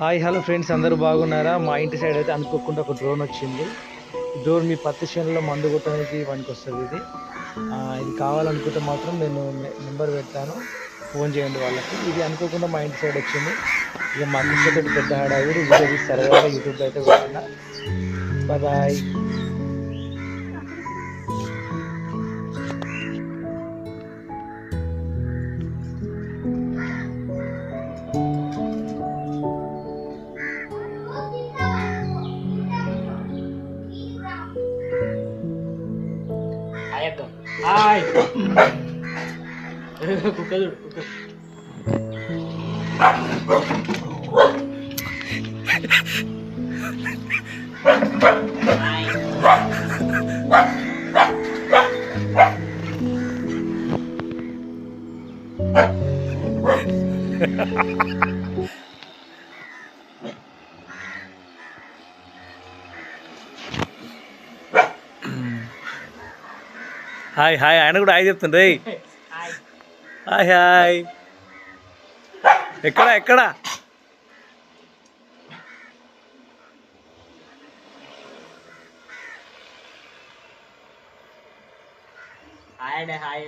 Hi hello friends, అందరూ బాగున్నారా? మా ఇంటి సైడ్ అయితే అనుకోకుండా ఒక డ్రోన్ వచ్చింది. ఈ డ్రోన్ మీ పత్తి చేనులో మందు కొట్టడానికి పనికొస్తుంది. ఇది కావాలనుకుంటే మాత్రం నేను నెంబర్ పెడతాను, ఫోన్ చేయండి వాళ్ళకి. ఇది అనుకోకుండా మా ఇంటి సైడ్ వచ్చింది. ఇక మా కుక్కతోటి పెద్ద హడావిడి వీడియో తీసి సరదాగా యూట్యూబ్లో అయితే పెడుతున్నా. Bye bye. హాయ్ కుక్క చూడు కుక్క. హాయ్ హాయ్, ఆయన కూడా హాయ్ చెప్తుండ్రే. Hi hi. ఎక్కడ ఎక్కడ హాయ్ హాయ్